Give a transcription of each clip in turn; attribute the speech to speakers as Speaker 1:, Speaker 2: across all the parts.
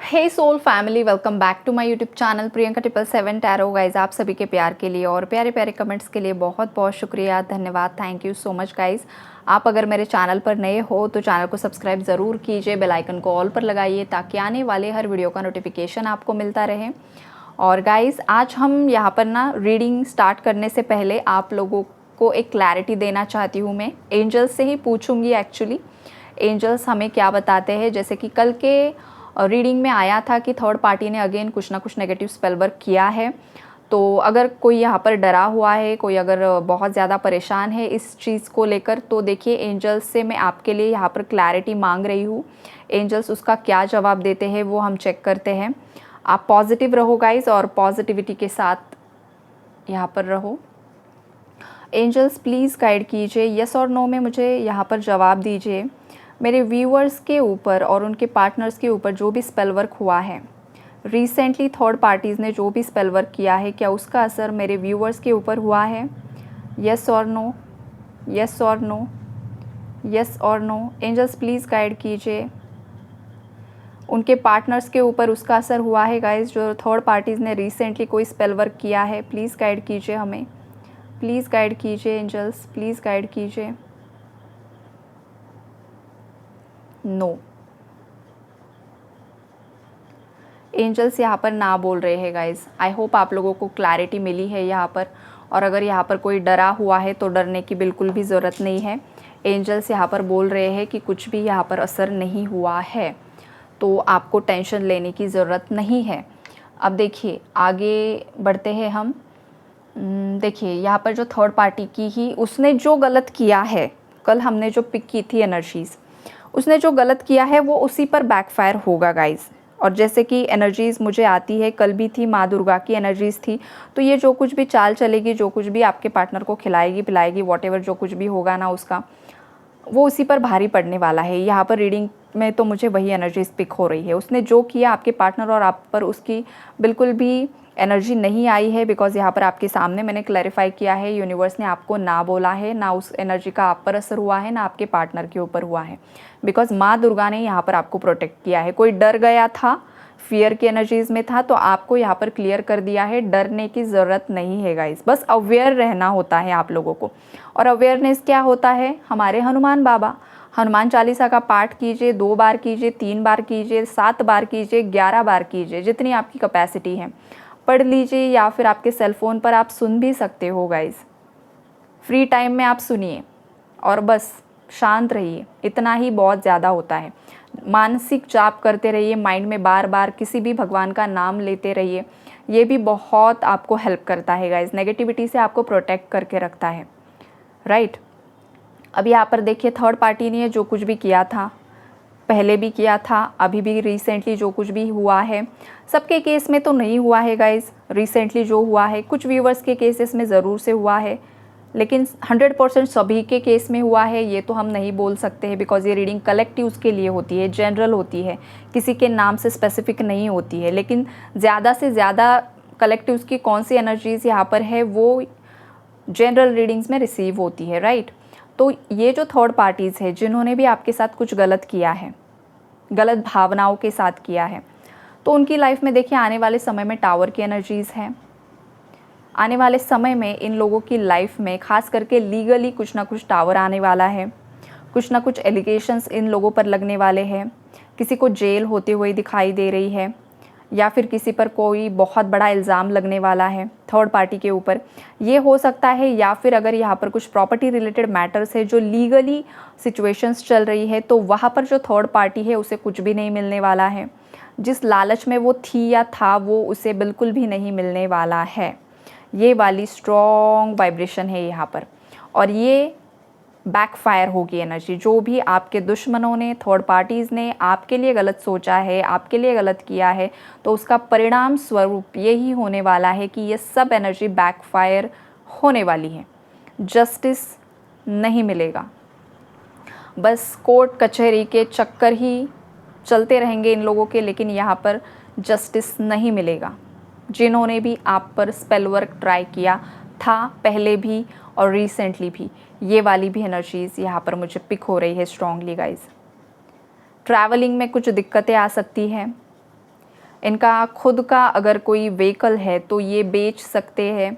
Speaker 1: Hey soul family, welcome back to my YouTube channel Priyanka 777 tarot. Guys, आप सभी के प्यार के लिए और प्यारे प्यारे कमेंट्स के लिए बहुत बहुत शुक्रिया, धन्यवाद, thank you so much guys. आप अगर मेरे चैनल पर नए हो तो चैनल को सब्सक्राइब ज़रूर कीजिए, बेल आइकन को ऑल पर लगाइए ताकि आने वाले हर वीडियो का नोटिफिकेशन आपको मिलता रहे। और गाइज, आज हम यहाँ पर ना रीडिंग स्टार्ट करने से पहले आप लोगों को एक क्लैरिटी देना चाहती हूँ। मैं एंजल्स से ही पूछूँगी एक्चुअली एंजल्स हमें क्या बताते हैं। जैसे कि कल के रीडिंग में आया था कि थर्ड पार्टी ने अगेन कुछ ना कुछ नेगेटिव स्पेल वर्क किया है। तो अगर कोई यहाँ पर डरा हुआ है, कोई अगर बहुत ज़्यादा परेशान है इस चीज़ को लेकर, तो देखिए एंजल्स से मैं आपके लिए यहाँ पर क्लैरिटी मांग रही हूँ। एंजल्स उसका क्या जवाब देते हैं वो हम चेक करते हैं। आप पॉजिटिव रहो गाइज और पॉजिटिविटी के साथ यहाँ पर रहो। एंजल्स प्लीज़ गाइड कीजिए, यस और नो में मुझे यहाँ पर जवाब दीजिए। मेरे व्यूअर्स के ऊपर और उनके पार्टनर्स के ऊपर जो भी स्पेल वर्क हुआ है, रिसेंटली थर्ड पार्टीज़ ने जो भी स्पेल वर्क किया है, क्या उसका असर मेरे व्यूअर्स के ऊपर हुआ है? यस और नो, यस और नो, यस और नो। एंजल्स प्लीज़ गाइड कीजिए। उनके पार्टनर्स के ऊपर उसका असर हुआ है गाइज, जो थर्ड पार्टीज़ ने रिसेंटली कोई स्पेल वर्क किया है, प्लीज़ गाइड कीजिए हमें, प्लीज़ गाइड कीजिए एंजल्स, प्लीज़ गाइड कीजिए। नो, एंजल्स यहाँ पर ना बोल रहे हैं गाइज। आई होप आप लोगों को क्लैरिटी मिली है यहाँ पर। और अगर यहाँ पर कोई डरा हुआ है तो डरने की बिल्कुल भी ज़रूरत नहीं है। एंजल्स यहाँ पर बोल रहे हैं कि कुछ भी यहाँ पर असर नहीं हुआ है, तो आपको टेंशन लेने की ज़रूरत नहीं है। अब देखिए आगे बढ़ते हैं हम। देखिए यहाँ पर जो थर्ड पार्टी की ही उसने जो गलत किया है, कल हमने जो पिक की थी एनर्जीज़, उसने जो गलत किया है वो उसी पर बैकफायर होगा गाइज़। और जैसे कि एनर्जीज़ मुझे आती है, कल भी थी, माँ दुर्गा की एनर्जीज़ थी। तो ये जो कुछ भी चाल चलेगी, जो कुछ भी आपके पार्टनर को खिलाएगी पिलाएगी, वॉटेवर जो कुछ भी होगा ना उसका, वो उसी पर भारी पड़ने वाला है। यहाँ पर रीडिंग में तो मुझे वही एनर्जीज पिक हो रही है। उसने जो किया आपके पार्टनर और आप पर, उसकी बिल्कुल भी एनर्जी नहीं आई है। बिकॉज यहाँ पर आपके सामने मैंने क्लैरिफाई किया है, यूनिवर्स ने आपको ना बोला है, ना उस एनर्जी का आप पर असर हुआ है, ना आपके पार्टनर के ऊपर हुआ है। बिकॉज माँ दुर्गा ने यहाँ पर आपको प्रोटेक्ट किया है। कोई डर गया था, फियर की एनर्जीज़ में था, तो आपको यहाँ पर क्लियर कर दिया है। डरने की ज़रूरत नहीं है गाइस, बस अवेयर रहना होता है आप लोगों को। और अवेयरनेस क्या होता है? हमारे हनुमान बाबा, हनुमान चालीसा का पाठ कीजिए, 2 बार कीजिए, 3 बार कीजिए, 7 बार कीजिए, 11 बार कीजिए, जितनी आपकी कैपेसिटी है पढ़ लीजिए। या फिर आपके सेल फ़ोन पर आप सुन भी सकते हो गाइस, फ्री टाइम में आप सुनिए और बस शांत रहिए, इतना ही बहुत ज़्यादा होता है। मानसिक जाप करते रहिए, माइंड में बार बार किसी भी भगवान का नाम लेते रहिए, ये भी बहुत आपको हेल्प करता है गाइस, नेगेटिविटी से आपको प्रोटेक्ट करके रखता है, राइट। अब यहाँ पर देखिए थर्ड पार्टी ने जो कुछ भी किया था, पहले भी किया था, अभी भी रिसेंटली जो कुछ भी हुआ है, सबके केस में तो नहीं हुआ है गाइस। रिसेंटली जो हुआ है कुछ व्यूवर्स के केसेस में ज़रूर से हुआ है, लेकिन 100% सभी के केस में हुआ है ये तो हम नहीं बोल सकते हैं। बिकॉज ये रीडिंग कलेक्टिव के लिए होती है, जनरल होती है, किसी के नाम से स्पेसिफिक नहीं होती है। लेकिन ज़्यादा से ज़्यादा कलेक्टिव की कौन सी एनर्जीज़ यहाँ पर है वो जनरल रीडिंग्स में रिसीव होती है, राइट। तो ये जो थर्ड पार्टीज़ है जिन्होंने भी आपके साथ कुछ गलत किया है, गलत भावनाओं के साथ किया है, तो उनकी लाइफ में देखिए आने वाले समय में टावर की एनर्जीज़ है। आने वाले समय में इन लोगों की लाइफ में खास करके लीगली कुछ ना कुछ टावर आने वाला है, कुछ ना कुछ एलिगेशंस इन लोगों पर लगने वाले हैं। किसी को जेल होते हुए दिखाई दे रही है, या फिर किसी पर कोई बहुत बड़ा इल्ज़ाम लगने वाला है थर्ड पार्टी के ऊपर, ये हो सकता है। या फिर अगर यहाँ पर कुछ प्रॉपर्टी रिलेटेड मैटर्स है जो लीगली सिचुएशंस चल रही है, तो वहाँ पर जो थर्ड पार्टी है उसे कुछ भी नहीं मिलने वाला है। जिस लालच में वो थी या था वो उसे बिल्कुल भी नहीं मिलने वाला है। ये वाली स्ट्रॉन्ग वाइब्रेशन है यहाँ पर, और ये बैकफायर होगी एनर्जी। जो भी आपके दुश्मनों ने, थर्ड पार्टीज़ ने आपके लिए गलत सोचा है, आपके लिए गलत किया है, तो उसका परिणाम स्वरूप यही होने वाला है कि ये सब एनर्जी बैकफायर होने वाली है। जस्टिस नहीं मिलेगा, बस कोर्ट कचहरी के चक्कर ही चलते रहेंगे इन लोगों के, लेकिन यहाँ पर जस्टिस नहीं मिलेगा। जिन्होंने भी आप पर स्पेल वर्क ट्राई किया था पहले भी और रिसेंटली भी, ये वाली भी एनर्जीज़ यहाँ पर मुझे पिक हो रही है स्ट्रांगली गाइज। ट्रैवलिंग में कुछ दिक्कतें आ सकती हैं, इनका खुद का अगर कोई व्हीकल है तो ये बेच सकते हैं।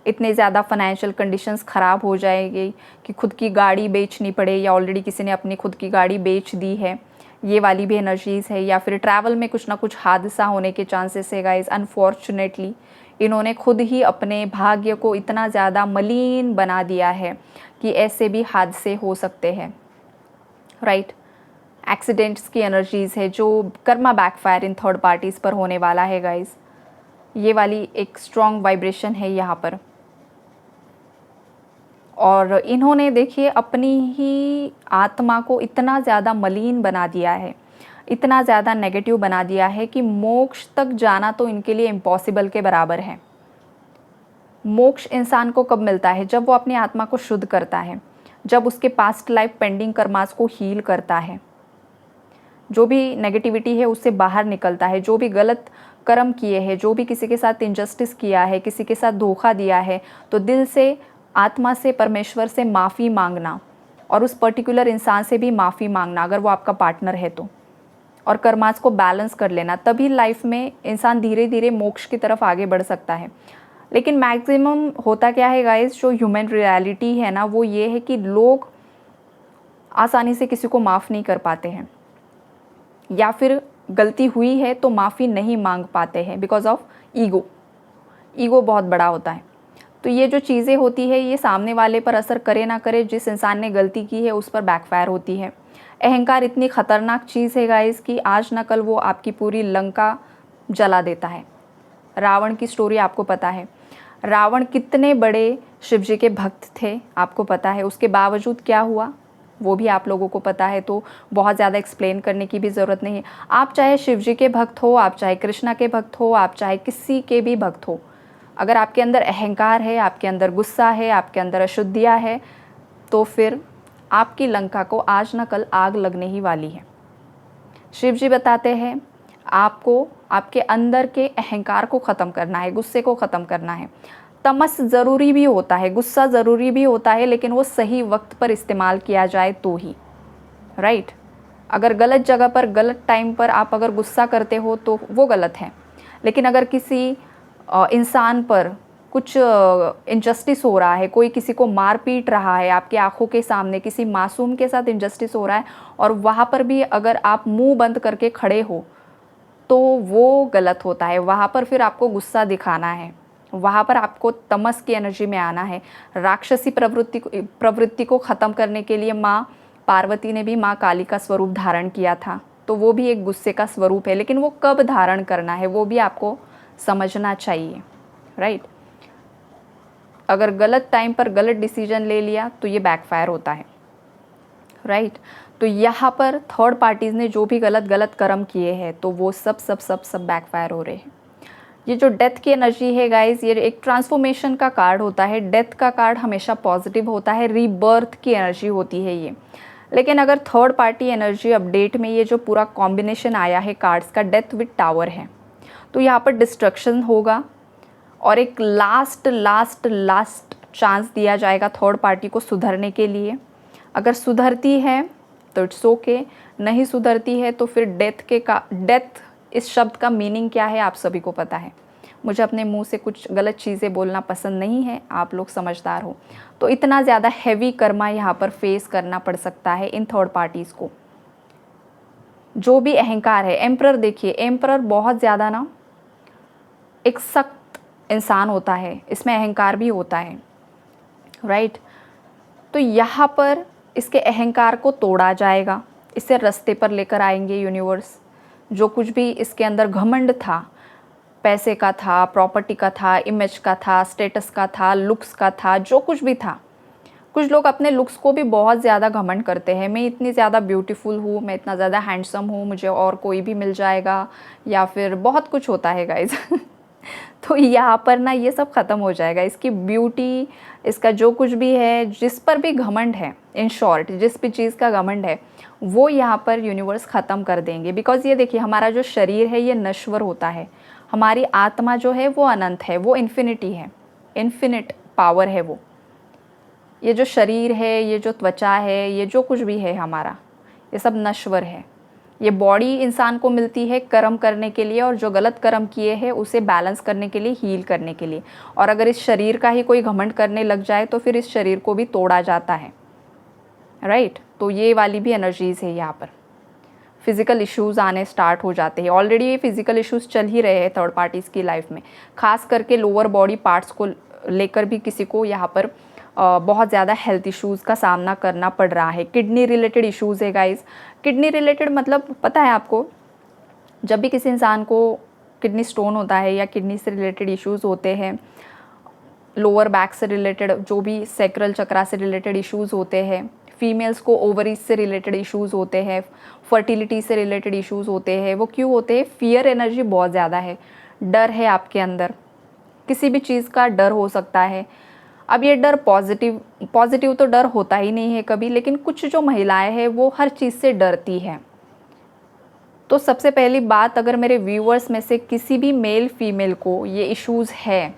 Speaker 1: इतने ज़्यादा फाइनेंशियल कंडीशंस ख़राब हो जाएगी कि खुद की गाड़ी बेचनी पड़े, या ऑलरेडी किसी ने अपनी खुद की गाड़ी बेच दी है, ये वाली भी एनर्जीज़ है। या फिर ट्रैवल में कुछ ना कुछ हादसा होने के चांसेस है गाइस। अनफॉर्चुनेटली इन्होंने खुद ही अपने भाग्य को इतना ज़्यादा मलिन बना दिया है कि ऐसे भी हादसे हो सकते हैं, राइट। एक्सीडेंट्स की एनर्जीज़ है जो Karma backfire in third parties पर होने वाला है गाइस। ये वाली एक स्ट्रॉन्ग वाइब्रेशन है यहाँ पर। और इन्होंने देखिए अपनी ही आत्मा को इतना ज़्यादा मलिन बना दिया है, इतना ज़्यादा नेगेटिव बना दिया है कि मोक्ष तक जाना तो इनके लिए इम्पॉसिबल के बराबर है। मोक्ष इंसान को कब मिलता है? जब वो अपनी आत्मा को शुद्ध करता है, जब उसके पास्ट लाइफ पेंडिंग कर्मास को हील करता है, जो भी नेगेटिविटी है उससे बाहर निकलता है, जो भी गलत कर्म किए हैं, जो भी किसी के साथ इनजस्टिस किया है, किसी के साथ धोखा दिया है, तो दिल से, आत्मा से, परमेश्वर से माफ़ी मांगना और उस पर्टिकुलर इंसान से भी माफ़ी मांगना अगर वो आपका पार्टनर है तो, और कर्मास को बैलेंस कर लेना, तभी लाइफ में इंसान धीरे धीरे मोक्ष की तरफ आगे बढ़ सकता है। लेकिन मैक्सिमम होता क्या है गाइस, जो ह्यूमन रियलिटी है ना, वो ये है कि लोग आसानी से किसी को माफ़ नहीं कर पाते हैं, या फिर गलती हुई है तो माफ़ी नहीं मांग पाते हैं बिकॉज ऑफ ईगो। ईगो बहुत बड़ा होता है। तो ये जो चीज़ें होती है ये सामने वाले पर असर करे ना करे, जिस इंसान ने गलती की है उस पर बैकफायर होती है। अहंकार इतनी ख़तरनाक चीज़ है गाइस कि आज ना कल वो आपकी पूरी लंका जला देता है। रावण की स्टोरी आपको पता है। रावण कितने बड़े शिव जी के भक्त थे आपको पता है, उसके बावजूद क्या हुआ वो भी आप लोगों को पता है, तो बहुत ज़्यादा एक्सप्लेन करने की भी ज़रूरत नहीं है। आप चाहे शिव जी के भक्त हो, आप चाहे कृष्णा के भक्त हो, आप चाहे किसी के भी भक्त हो, अगर आपके अंदर अहंकार है, आपके अंदर गुस्सा है, आपके अंदर अशुद्धियाँ है, तो फिर आपकी लंका को आज न कल आग लगने ही वाली है। शिव जी बताते हैं आपको आपके अंदर के अहंकार को ख़त्म करना है, गुस्से को ख़त्म करना है। तमस ज़रूरी भी होता है, गुस्सा ज़रूरी भी होता है, लेकिन वो सही वक्त पर इस्तेमाल किया जाए तो ही, राइट। अगर गलत जगह पर गलत टाइम पर आप अगर गुस्सा करते हो तो वो गलत है। लेकिन अगर किसी इंसान पर कुछ इनजस्टिस हो रहा है, कोई किसी को मार पीट रहा है आपकी आंखों के सामने, किसी मासूम के साथ इनजस्टिस हो रहा है, और वहाँ पर भी अगर आप मुंह बंद करके खड़े हो तो वो गलत होता है। वहाँ पर फिर आपको गुस्सा दिखाना है, वहाँ पर आपको तमस की एनर्जी में आना है। राक्षसी प्रवृत्ति को ख़त्म करने के लिए माँ पार्वती ने भी माँ काली का स्वरूप धारण किया था, तो वो भी एक गुस्से का स्वरूप है। लेकिन वो कब धारण करना है वो भी आपको समझना चाहिए, राइट। अगर गलत टाइम पर गलत डिसीजन ले लिया तो ये बैकफायर होता है, राइट। तो यहाँ पर थर्ड पार्टीज़ ने जो भी गलत कर्म किए हैं तो वो सब बैकफायर हो रहे हैं। ये जो डेथ की एनर्जी है गाइस, ये एक ट्रांसफॉर्मेशन का कार्ड होता है। डेथ का कार्ड हमेशा पॉजिटिव होता है, रीबर्थ की एनर्जी होती है ये। लेकिन अगर थर्ड पार्टी एनर्जी अपडेट में ये जो पूरा कॉम्बिनेशन आया है कार्ड्स का, डेथ विद टावर है, तो यहाँ पर डिस्ट्रक्शन होगा और एक लास्ट चांस दिया जाएगा थर्ड पार्टी को सुधरने के लिए। अगर सुधरती है तो इट्स ओके, नहीं सुधरती है तो फिर डेथ इस शब्द का मीनिंग क्या है आप सभी को पता है। मुझे अपने मुंह से कुछ गलत चीज़ें बोलना पसंद नहीं है, आप लोग समझदार हो। तो इतना ज़्यादा हैवी कर्मा यहाँ पर फेस करना पड़ सकता है इन थर्ड पार्टीज़ को। जो भी अहंकार है, एम्परर देखिए, एम्परर बहुत ज़्यादा ना एक सख्त इंसान होता है, इसमें अहंकार भी होता है, राइट। तो यहाँ पर इसके अहंकार को तोड़ा जाएगा, इसे रास्ते पर लेकर आएंगे यूनिवर्स। जो कुछ भी इसके अंदर घमंड था, पैसे का था, प्रॉपर्टी का था, इमेज का था, स्टेटस का था, लुक्स का था, जो कुछ भी था। कुछ लोग अपने लुक्स को भी बहुत ज़्यादा घमंड करते हैं, मैं इतनी ज़्यादा ब्यूटीफुल हूँ, मैं इतना ज़्यादा हैंडसम हूँ, मुझे और कोई भी मिल जाएगा, या फिर बहुत कुछ होता है गाइज। तो यहाँ पर ना ये सब ख़त्म हो जाएगा। इसकी ब्यूटी, इसका जो कुछ भी है, जिस पर भी घमंड है, इन शॉर्ट जिस भी चीज़ का घमंड है, वो यहाँ पर यूनिवर्स ख़त्म कर देंगे। बिकॉज़ ये देखिए, हमारा जो शरीर है ये नश्वर होता है, हमारी आत्मा जो है वो अनंत है, वो इन्फिनिटी है, इन्फिनिट पावर है वो। ये जो शरीर है, ये जो त्वचा है, ये जो कुछ भी है हमारा, ये सब नश्वर है। ये बॉडी इंसान को मिलती है कर्म करने के लिए और जो गलत कर्म किए हैं उसे बैलेंस करने के लिए, हील करने के लिए। और अगर इस शरीर का ही कोई घमंड करने लग जाए तो फिर इस शरीर को भी तोड़ा जाता है, राइट। तो ये वाली भी एनर्जीज़ है यहाँ पर। फिज़िकल इश्यूज़ आने स्टार्ट हो जाते हैं। ऑलरेडी ये फिज़िकल इश्यूज़ चल ही रहे हैं थर्ड पार्टीज़ की लाइफ में, खास करके लोअर बॉडी पार्ट्स को लेकर भी किसी को यहाँ पर बहुत ज़्यादा हेल्थ इश्यूज़ का सामना करना पड़ रहा है। किडनी रिलेटेड इश्यूज़ है गाइज़। किडनी रिलेटेड मतलब पता है आपको, जब भी किसी इंसान को किडनी स्टोन होता है या किडनी से रिलेटेड इश्यूज़ होते हैं, लोअर बैक से रिलेटेड, जो भी सैक्रल चक्रा से रिलेटेड इश्यूज़ होते हैं, फीमेल्स को ओवरीज से रिलेटेड इश्यूज़ होते हैं, फर्टिलिटी से रिलेटेड इश्यूज़ होते हैं, वो क्यों होते हैं? फियर एनर्जी बहुत ज़्यादा है, डर है आपके अंदर, किसी भी चीज़ का डर हो सकता है। अब ये डर पॉजिटिव तो डर होता ही नहीं है कभी, लेकिन कुछ जो महिलाएं हैं वो हर चीज़ से डरती हैं। तो सबसे पहली बात, अगर मेरे व्यूअर्स में से किसी भी मेल फीमेल को ये इश्यूज़ है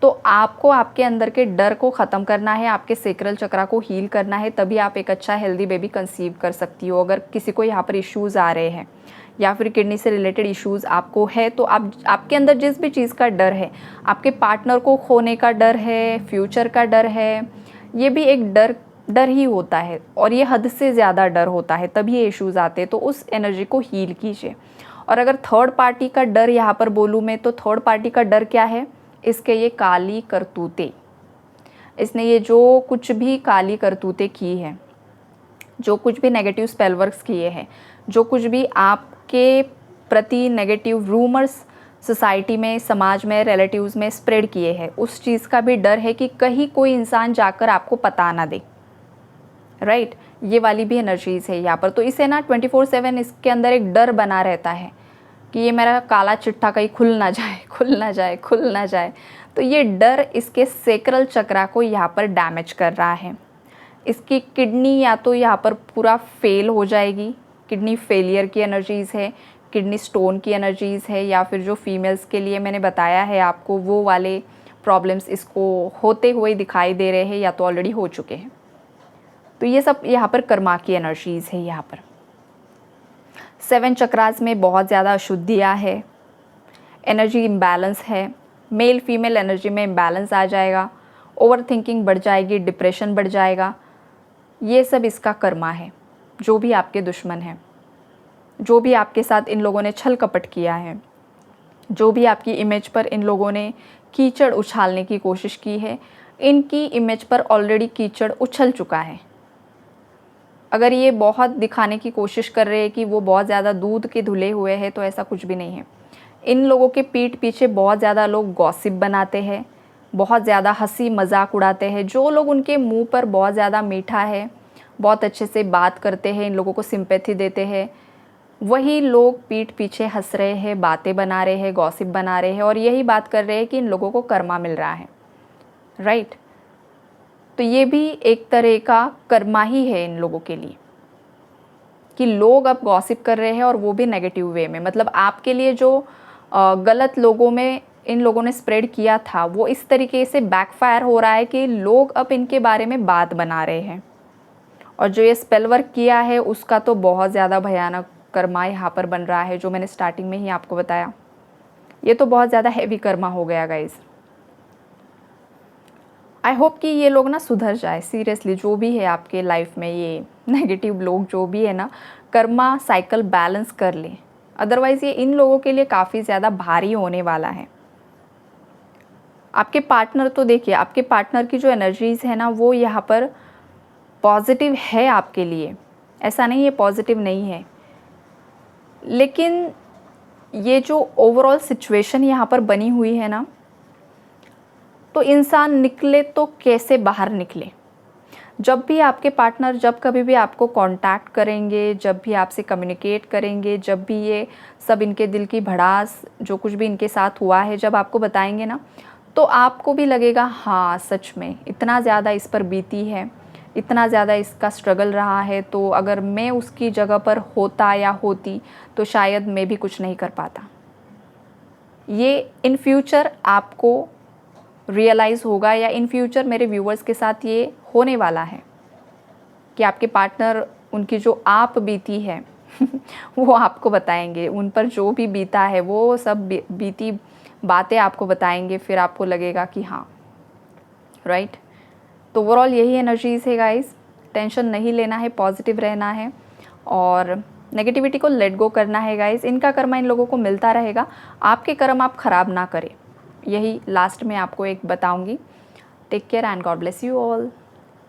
Speaker 1: तो आपको आपके अंदर के डर को ख़त्म करना है, आपके सेक्रल चक्रा को हील करना है, तभी आप एक अच्छा हेल्दी बेबी कंसीव कर सकती हो। अगर किसी को यहाँ पर इश्यूज़ आ रहे हैं या फिर किडनी से रिलेटेड इश्यूज़ आपको है, तो आपके अंदर जिस भी चीज़ का डर है, आपके पार्टनर को खोने का डर है, फ्यूचर का डर है, ये भी एक डर ही होता है और ये हद से ज़्यादा डर होता है, तभी ये इश्यूज़ आते हैं। तो उस एनर्जी को हील कीजिए। और अगर थर्ड पार्टी का डर यहाँ पर बोलूँ मैं, तो थर्ड पार्टी का डर क्या है? इसके ये काली करतूतें, इसने ये जो कुछ भी काली करतूतें की है, जो कुछ भी नेगेटिव स्पेल वर्क्स किए हैं, जो कुछ भी आपके प्रति नेगेटिव रूमर्स सोसाइटी में, समाज में, रिलेटिव्स में स्प्रेड किए हैं, उस चीज़ का भी डर है कि कहीं कोई इंसान जाकर आपको पता ना दे, राइट। ये वाली भी एनर्जीज़ है यहाँ पर। तो इसे ना 24/7 इसके अंदर एक डर बना रहता है कि ये मेरा काला चिट्ठा कहीं खुल ना जाए, खुल ना जाए, खुल ना जाए। तो ये डर इसके सेक्रल चक्रा को यहाँ पर डैमेज कर रहा है। इसकी किडनी या तो यहाँ पर पूरा फेल हो जाएगी, किडनी फेलियर की एनर्जीज़ है, किडनी स्टोन की एनर्जीज़ है, या फिर जो फीमेल्स के लिए मैंने बताया है आपको, वो वाले प्रॉब्लम्स इसको होते हुए दिखाई दे रहे हैं या तो ऑलरेडी हो चुके हैं। तो ये सब यहाँ पर कर्मा की एनर्जीज़ है। यहाँ पर 7 चक्रास में बहुत ज़्यादा अशुद्धियाँ है, एनर्जी इम्बैलेंस है, मेल फीमेल एनर्जी में इम्बैलेंस आ जाएगा, ओवर थिंकिंग बढ़ जाएगी, डिप्रेशन बढ़ जाएगा। ये सब इसका कर्मा है। जो भी आपके दुश्मन हैं, जो भी आपके साथ इन लोगों ने छल कपट किया है, जो भी आपकी इमेज पर इन लोगों ने कीचड़ उछालने की कोशिश की है, इनकी इमेज पर ऑलरेडी कीचड़ उछल चुका है। अगर ये बहुत दिखाने की कोशिश कर रहे हैं कि वो बहुत ज़्यादा दूध के धुले हुए हैं, तो ऐसा कुछ भी नहीं है। इन लोगों के पीठ पीछे बहुत ज़्यादा लोग गॉसिप बनाते हैं, बहुत ज़्यादा हंसी मजाक उड़ाते हैं। जो लोग उनके मुंह पर बहुत ज़्यादा मीठा है, बहुत अच्छे से बात करते हैं, इन लोगों को सिंपैथी देते हैं, वही लोग पीठ पीछे हंस रहे हैं, बातें बना रहे हैं, गॉसिप बना रहे हैं और यही बात कर रहे हैं कि इन लोगों को कर्मा मिल रहा है, राइट। तो ये भी एक तरह का कर्मा ही है इन लोगों के लिए कि लोग अब गॉसिप कर रहे हैं और वो भी नेगेटिव वे में। मतलब आपके लिए जो गलत लोगों में इन लोगों ने स्प्रेड किया था, वो इस तरीके से बैकफायर हो रहा है कि लोग अब इनके बारे में बात बना रहे हैं। और जो ये स्पेल वर्क किया है उसका तो बहुत ज़्यादा भयानक कर्मा यहाँ पर बन रहा है, जो मैंने स्टार्टिंग में ही आपको बताया। ये तो बहुत ज़्यादा हैवी कर्मा हो गया गाइज़। आई होप कि ये लोग ना सुधर जाए सीरियसली। जो भी है आपके लाइफ में ये नेगेटिव लोग जो भी है ना, कर्मा साइकिल बैलेंस कर ले, अदरवाइज़ ये इन लोगों के लिए काफ़ी ज़्यादा भारी होने वाला है। आपके पार्टनर तो देखिए, आपके पार्टनर की जो एनर्जीज़ है ना, वो यहाँ पर पॉजिटिव है आपके लिए, ऐसा नहीं है पॉजिटिव नहीं है, लेकिन ये जो ओवरऑल सिचुएशन यहाँ पर बनी हुई है ना, तो इंसान निकले तो कैसे बाहर निकले। जब भी आपके पार्टनर जब कभी भी आपको कांटेक्ट करेंगे, जब भी आपसे कम्युनिकेट करेंगे, जब भी ये सब इनके दिल की भड़ास जो कुछ भी इनके साथ हुआ है जब आपको बताएंगे ना, तो आपको भी लगेगा हाँ सच में इतना ज़्यादा इस पर बीती है, इतना ज़्यादा इसका स्ट्रगल रहा है, तो अगर मैं उसकी जगह पर होता या होती तो शायद मैं भी कुछ नहीं कर पाता। ये इन फ्यूचर आपको रियलाइज़ होगा, या इन फ्यूचर मेरे व्यूवर्स के साथ ये होने वाला है कि आपके पार्टनर, उनकी जो आप बीती है वो आपको बताएंगे, उन पर जो भी बीता है वो सब बीती बातें आपको बताएंगे, फिर आपको लगेगा कि हाँ, राइट। तो ओवरऑल यही एनर्जीज है गाइस। टेंशन नहीं लेना है, पॉजिटिव रहना है और नेगेटिविटी को लेट गो करना है गाइस। इनका कर्मा इन लोगों को मिलता रहेगा, आपके कर्म आप ख़राब ना करें, यही लास्ट में आपको एक बताऊंगी। Take care and God bless you all.